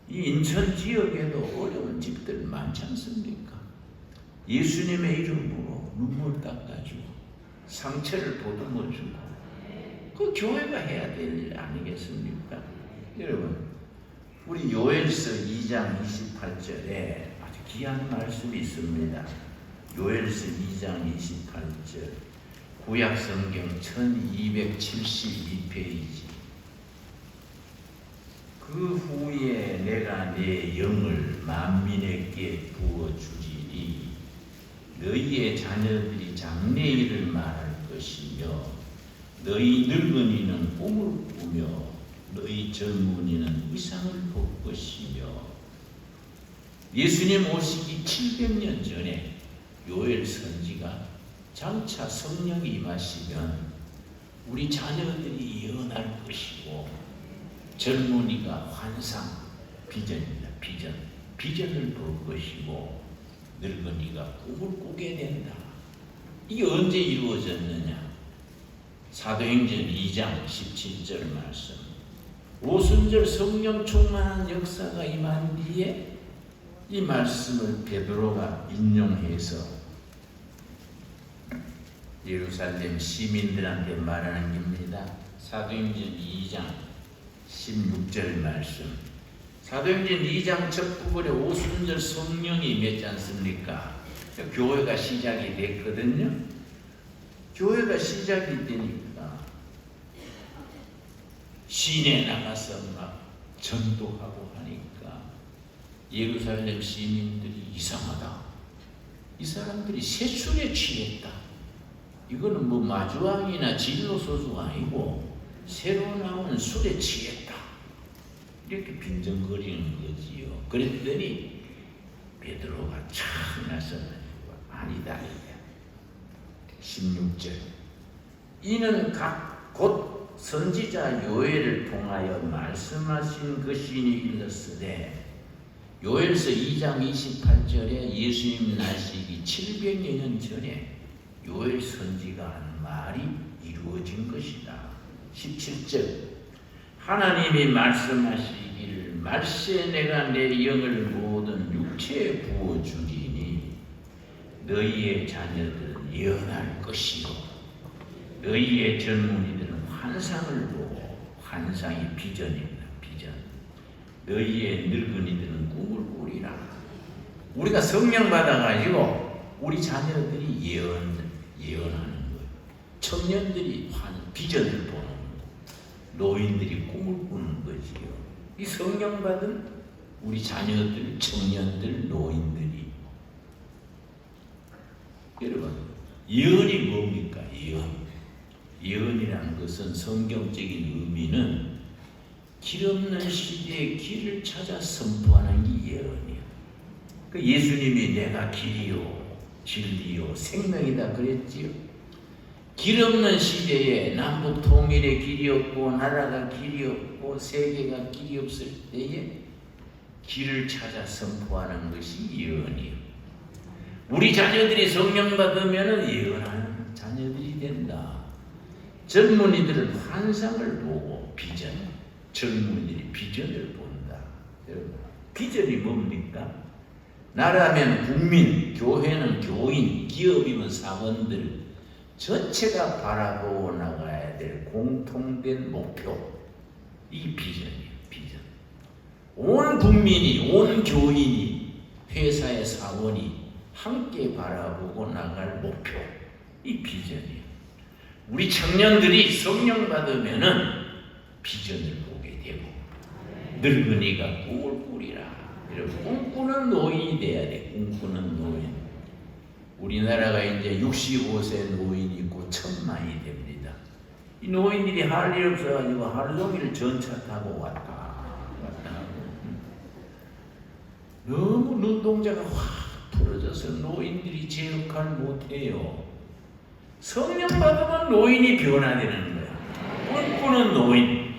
이 인천 지역에도 어려운 집들 많지 않습니까? 예수님의 이름으로 눈물 닦아주고 상처를 보듬어주고 그 교회가 해야 될 일 아니겠습니까? 여러분 우리 요엘서 2장 28절에 아주 귀한 말씀이 있습니다. 요엘서 2장 28절 구약성경 1272페이지. 그 후에 내가 내 영을 만민에게 부어주리니 너희의 자녀들이 장래일을 말할 것이며 너희 늙은이는 꿈을 꾸며 너희 젊은이는 의상을 볼 것이며. 예수님 오시기 700년 전에 요엘 선지가 장차 성령이 임하시면 우리 자녀들이 예언할 것이고 젊은이가 환상, 비전입니다. 비전을 볼 것이고 늙은이가 꿈을 꾸게 된다. 이게 언제 이루어졌느냐? 사도행전 2장 17절 말씀. 오순절 성령 충만한 역사가 임한 뒤에 이 말씀을 베드로가 인용해서 예루살렘 시민들한테 말하는 겁니다. 사도행전 2장 16절 말씀. 사도행전 2장 첫 부분에 오순절 성령이 임했지 않습니까? 교회가 시작이 됐거든요. 교회가 시작이 되니까 시내에 나가서 막 전도하고 하니까 예루살렘 시민들이 이상하다. 이 사람들이 세술에 취했다. 이거는 뭐 마주왕이나 진로소수가 아니고 새로 나온 술에 취했다. 이렇게 빈정거리는 거지요. 그랬더니 베드로가 참 나서가지고 아니다. 16절. 이는 각 곧 선지자 요엘을 통하여 말씀하신 것이니 일렀으되, 요엘서 2장 28절에 예수님 나시기 700여 년 전에 요엘 선지가 한 말이 이루어진 것이다. 17절. 하나님이 말씀하시기를 말세 내가 내 영을 모든 육체에 부어주리니 너희의 자녀들은 예언할 것이요 너희의 젊은이들은 환상을 보고 환상이 비전입니다. 비전. 너희의 늙은이들은 꿈을 꾸리라. 우리가 성령 받아가지고 우리 자녀들이 예언하는 거예요. 청년들이 비전을 보는 거예요. 노인들이 꿈을 꾸는 거지요. 이 성령 받은 우리 자녀들, 청년들, 노인들이. 여러분, 예언이 뭡니까? 예언이라는 것은 성경적인 의미는 길 없는 시대에 길을 찾아 선포하는 게 예언이에요. 그 예수님이 내가 길이요 진리요 생명이다 그랬지요. 길 없는 시대에 남북 통일의 길이 없고 나라가 길이 없고 세계가 길이 없을 때에 길을 찾아 선포하는 것이 예언이에요. 우리 자녀들이 성령 받으면 예언하는 자녀들이 된다. 젊은이들은 환상을 보고 비전, 젊은이들이 비전을 본다. 여러분, 비전이 뭡니까? 나라면 국민, 교회는 교인, 기업이면 사원들 전체가 바라보고 나가야 될 공통된 목표. 이 비전이에요. 비전. 온 국민이, 온 교인이, 회사의 사원이 함께 바라보고 나갈 목표. 이 비전이에요. 우리 청년들이 성령 받으면은 비전을 보게 되고 늙은이가 꿈을 꾸리라. 꿈꾸는 노인이 돼야 돼. 꿈꾸는 노인. 우리나라가 이제 65세 노인이 있고 1000만이 됩니다. 이 노인들이 할 일 없어가지고 하루 종일 전차 타고 왔다 하고 너무 눈동자가 확 풀어져서 노인들이 제 역할 못해요. 성령 받으면 노인이 변화되는 거야. 꿈꾸는 노인.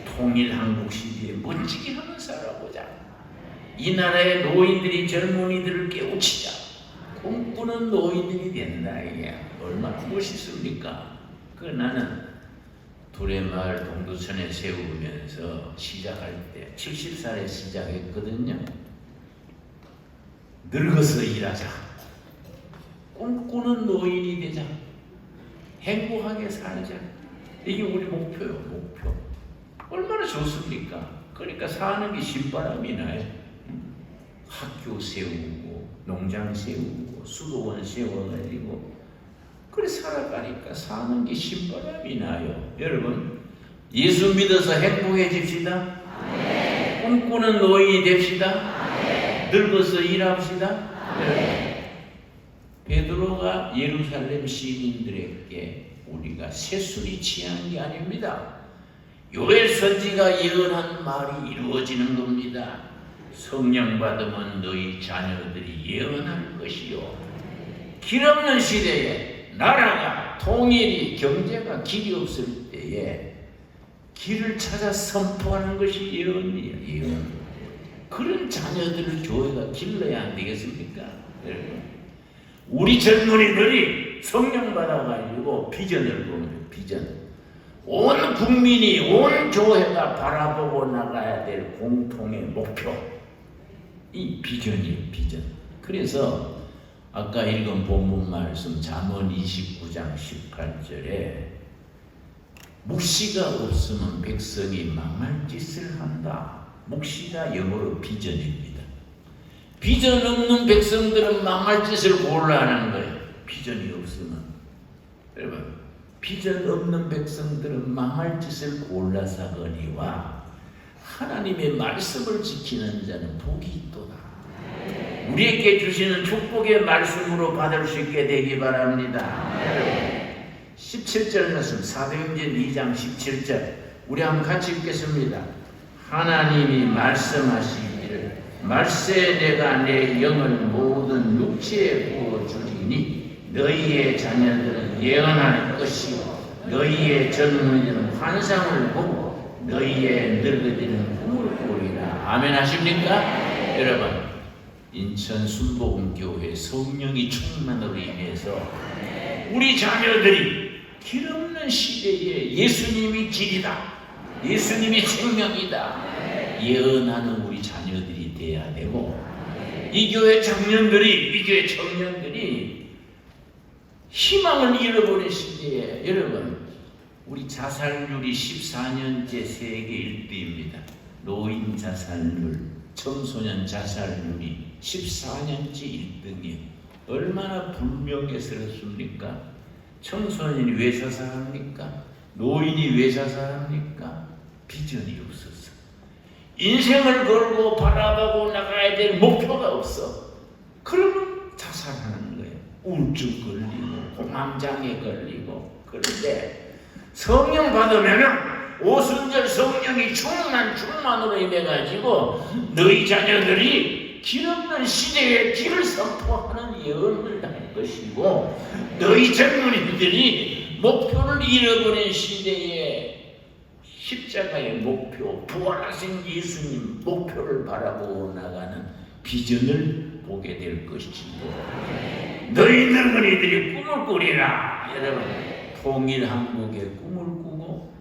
통일 한국 시대에 멋지게 한번 살아보자. 이 나라의 노인들이 젊은이들을 깨우치자. 꿈꾸는 노인들이 된다. 이게 얼마나 멋있습니까? 그 나는 두레마을 동두천에 세우면서 시작할 때 70살에 시작했거든요. 늙어서 일하자. 꿈꾸는 노인이 되자. 행복하게 살자. 이게 우리 목표요. 목표. 얼마나 좋습니까? 그러니까 사는 게 신바람이 나요. 학교 세우고 농장 세우고 수도원 세워가지고 그래 살아가니까 사는 게 신바람이 나요. 여러분, 예수 믿어서 행복해집시다. 꿈꾸는 노인이 됩시다. 늙어서 일합시다. 베드로가 예루살렘 시민들에게 우리가 새술이 취한 게 아닙니다. 요엘 선지가 예언한 말이 이루어지는 겁니다. 성령 받으면 너희 자녀들이 예언할 것이요. 길 없는 시대에 나라가 통일이 경제가 길이 없을 때에 길을 찾아 선포하는 것이 예언이에요. 예언. 그런 자녀들을 교회가 길러야 안 되겠습니까? 우리 젊은이들이 성령 받아가지고 비전을 보는 비전. 온 국민이, 온 교회가 바라보고 나가야 될 공통의 목표, 이 비전이에요. 비전. 그래서 아까 읽은 본문 말씀 잠언 29장 18절에 묵시가 없으면 백성이 망할 짓을 한다. 묵시가 영어로 비전입니다. 비전 없는 백성들은 망할 짓을 골라 하는 거예요. 비전이 없으면. 여러분, 비전 없는 백성들은 망할 짓을 골라서 하거니와 하나님의 말씀을 지키는 자는 복이 있도다. 우리에게 주시는 축복의 말씀으로 받을 수 있게 되기 바랍니다. 17절 말씀, 사도행전 2장 17절 우리 한번 같이 읽겠습니다. 하나님이 말씀하시기를 말세 내가 내 영을 모든 육체에 부어주리니 너희의 자녀들은 예언할 것이요 너희의 젊은이들은 환상을 보고 너희의 늙은이들은 꿈을 꾸리라. 아멘 하십니까? 여러분, 인천 순복음교회 성령이 충만으로 임해서 우리 자녀들이 길없는 시대에 예수님이 길이다, 예수님이 생명이다 예언하는 우리 자녀들이 돼야 되고, 이 교회 청년들이, 이 교회 청년들이 희망을 잃어버린 시대에, 여러분, 우리 자살률이 14년째 세계 1위입니다. 노인 자살률, 청소년 자살률이 14년째 1등이에요. 얼마나 불명예스럽습니까? 청소년이 왜 자살합니까? 노인이 왜 자살합니까? 비전이 없었어. 인생을 걸고 바라보고 나가야 될 목표가 없어. 그러면 자살하는 거예요. 우울증 걸리고 공황장애 걸리고. 그런데 성령 받으면 오순절 성령이 충만으로 임해가지고 너희 자녀들이 길없는 시대에 길을 선포하는 예언을 할 것이고, 너희 젊은이들이 목표를 잃어버린 시대에 십자가의 목표, 부활하신 예수님 목표를 바라보고 나가는 비전을 보게 될 것이고, 너희 늙은이들이 꿈을 꾸리라. 여러분, 통일 한국의 꿈을 꾸고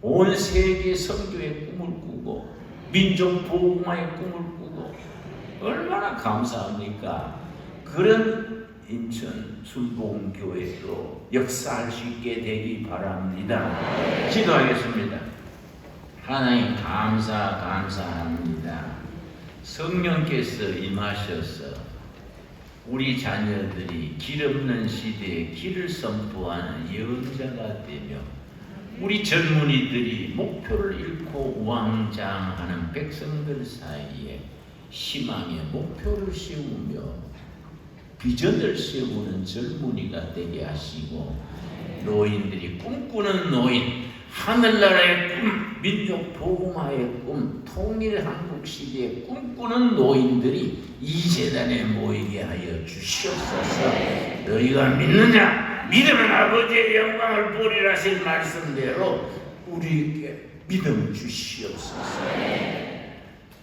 온 세계 선교의 꿈을 꾸고 민족 복음화의 꿈을 꾸고, 얼마나 감사합니까? 그런 인천 순복음교회로 역사할 수 있게 되기 바랍니다. 기도하겠습니다. 하나님 감사합니다. 성령께서 임하셔서 우리 자녀들이 길없는 시대에 길을 선포하는 예언자가 되며, 우리 젊은이들이 목표를 잃고 우왕좌왕하는 백성들 사이에 희망의 목표를 세우며 비전을 세우는 젊은이가 되게 하시고, 노인들이 꿈꾸는 노인, 하늘나라의 꿈, 민족 복음화의 꿈, 통일 한국 시대의 꿈꾸는 노인들이 이 재단에 모이게 하여 주시옵소서. 너희가 믿느냐? 믿으면 아버지의 영광을 보리라 하신 말씀대로 우리에게 믿음 주시옵소서.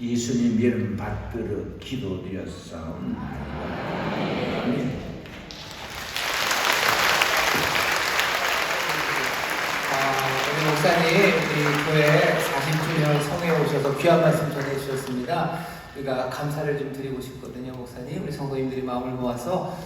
예수님 이름 받들어 기도드렸사옵나이다. 아멘. 우리 목사님, 우리 교회 40주년 성회에 오셔서 귀한 말씀 전해주셨습니다. 우리가 감사를 좀 드리고 싶거든요, 목사님. 우리 성도님들이 마음을 모아서